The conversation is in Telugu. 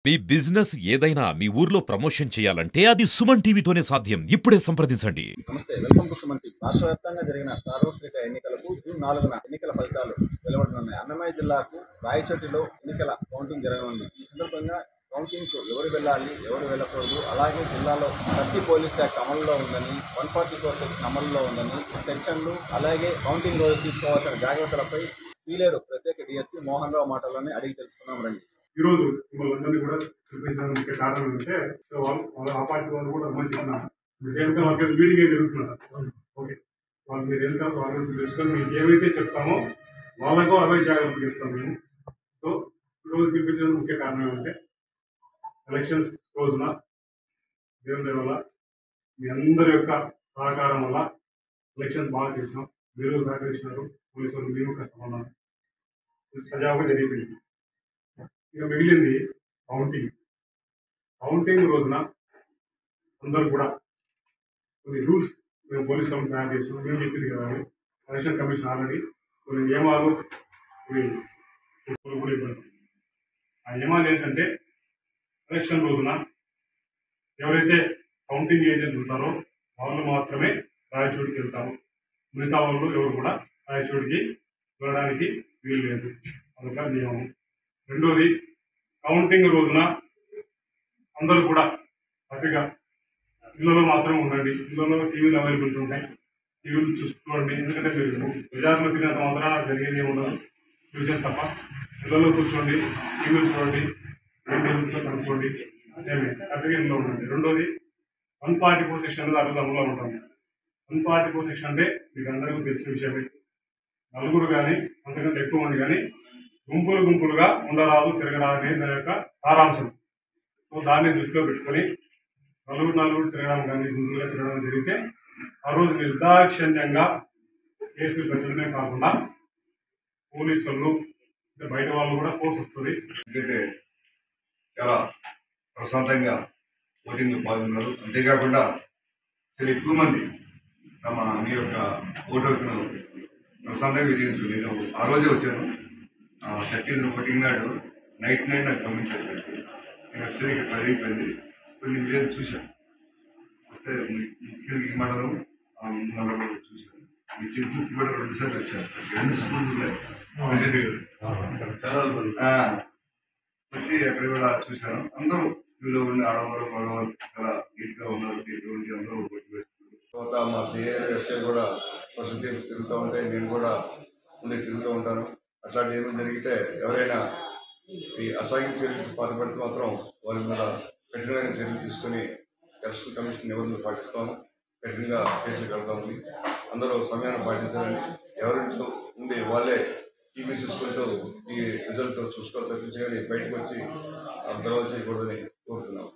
మీ బిజినెస్ ఏదైనా మీ ఊర్లో ప్రమోషన్ చేయాలంటే అది సుమన్ టీవీతోనే సాధ్యం. ఇప్పుడే సంప్రదించండి. నమస్తే, వెల్కమ్ టు సుమన్ టీవీ. రాష్ట్ర వ్యాప్తంగా జరిగిన సార్వత్రిక ఎన్నికలకు జూన్ 4న ఎన్నికల ఫలితాలు వెలువడనున్నాయి. అన్నమయ్య జిల్లాకు రాయచోటిలో ఎన్నికల కౌంటింగ్ జరగనుంది. ఈ సందర్భంగా కౌంటింగ్ కు ఎవరు వెళ్ళాలి, ఎవరు వెళ్ళకూడదు, అలాగే జిల్లాలో 30 పోలీస్ యాక్ట్ అమలులో ఉందని, 144 సెక్షన్ అమలులో ఉందని, సెక్షన్లు అలాగే కౌంటింగ్ రోజు తీసుకోవాల్సిన జాగ్రత్తలపై పీలేరు ప్రత్యేక డిఎస్పీ మోహన్ రావు మాటలని అడిగి తెలుసుకున్నాం రండి. ఈ రోజు వాళ్ళందరినీ కూడా చూపించడానికి కారణం ఏంటంటే వాళ్ళ ఆ పార్టీ వాళ్ళు కూడా మంచిగా సేమ్ టైం వాళ్ళకి మీటింగ్ జరుగుతున్నారు. ఓకే, వాళ్ళు మీరు ఎంత వాళ్ళు తెలుసుకొని మీకు ఏమైతే చెప్తామో వాళ్ళకు అవే జాగ్రత్తలు చెప్తాం మేము. సో ఈరోజు చూపించడానికి ముఖ్య కారణం ఏమంటే ఎలక్షన్స్ రోజున దేవుని వల్ల మీ అందరి యొక్క సహకారం వల్ల ఎలక్షన్స్ బాగా చేసినాం. మీరు సహకరించినారు, పోలీసులు మేము కష్టపడినారు, సజావుగా జరిగిపోయింది. ఇక మిగిలింది కౌంటింగ్. కౌంటింగ్ రోజున అందరూ కూడా కొన్ని రూల్స్ మేము పోలీస్ కమిషన్ తయారు చేస్తున్నాం. మేము చెప్పింది కదా, ఎలక్షన్ కమిషన్ ఆల్రెడీ కొన్ని నియమాలు కూడా ఇవ్వడం. ఆ నియమాలు ఏంటంటే ఎలక్షన్ రోజున ఎవరైతే కౌంటింగ్ ఏజెంట్ ఉంటారో వాళ్ళు మాత్రమే రాయచోటికి వెళ్తారు. మిగతా వాళ్ళు ఎవరు కూడా రాయచోటికి వెళ్ళడానికి వీలు లేదు. అదొక నియమం. రెండోది, కౌంటింగ్ రోజున అందరూ కూడా హ్యాపీగా ఇళ్లలో మాత్రమే ఉండండి. ఇళ్లలో టీవీలు అవైలబిలిటీ ఉంటాయి, టీవీలు చూసుకోండి. ఎందుకంటే మీరు బజార్లో తినేంత మాత్రం జరిగేది ఉండదు, చూసేది తప్ప. ఇళ్లలో కూర్చోండి, టీవీలు చూడండి, మెయింటెనెన్స్లో కనుక్కోండి, ఏమి హ్యాపీగా ఇంట్లో ఉండండి. రెండోది, 144 సెక్షన్ అమలులో ఉంటాం. 144 సెక్షన్ అంటే మీకు అందరికీ తెలిసిన విషయమే. నలుగురు కానీ అంతకంటే ఎక్కువ మంది కానీ గుంపులుగా ఉండరాదు, తిరగరాదు అనేది దాని యొక్క సారాంశం. సో దాన్ని దృష్టిలో పెట్టుకొని నలుగురు తిరగడం కానీ గుంపులుగా తిరగడం జరిగితే ఆ రోజు నిర్దాక్షిణ్యంగా కేసులు పెట్టడమే కాకుండా పోలీసులు బయట వాళ్ళు కూడా ఫోర్స్ వస్తుంది. ఎందుకంటే చాలా ప్రశాంతంగా ఓటింగ్లో పాల్గొన్నారు. అంతేకాకుండా చాలా ఎక్కువ మంది తమ మీ యొక్క ఓటు హక్కును ప్రశాంతంగా వినియోగించారు. నేను ఆ రోజే వచ్చాను. 13 ఓటింగ్ నాడు నైట్ నాకు గమనించారు. నేను వస్తే ఇక్కడ పదిపోయింది. కొన్ని విజయాలు చూశాను. వస్తే ఈ మండలం చూశాను. మీ చిత్తూరు కూడా 2 సార్లు వచ్చారు. 2 స్కూల్స్ ఉన్నాయి వచ్చి అక్కడ కూడా చూశాను. అందరూ వీళ్ళు ఉండి ఆడవారు మగవారు చాలా నీట్గా ఉన్నారు. ఎటువంటి అందరూ తర్వాత మా సిఐ ఎస్ఐ కూడా ఫస్ట్ తిరుగుతూ ఉంటాయి. నేను కూడా ఉండి తిరుగుతూ ఉంటాను. అట్లాంటి ఏమైనా జరిగితే ఎవరైనా ఈ అసాంఘిక చర్యలకు పాల్పడితే మాత్రం వారి మీద కఠినమైన చర్యలు తీసుకొని ఎలక్షన్ కమిషన్ నిబంధనలు పాటిస్తాము. కఠినంగా కేసులు కడతామని అందరూ సమయాన్ని పాటించాలని, ఎవరింట్లో ఉండి వాళ్ళే టీవీ చూసుకుంటూ ఈ రిజల్ట్ చూసుకోవాలి తప్పించగానే బయటకు వచ్చి గొడవ చేయకూడదని కోరుతున్నాం.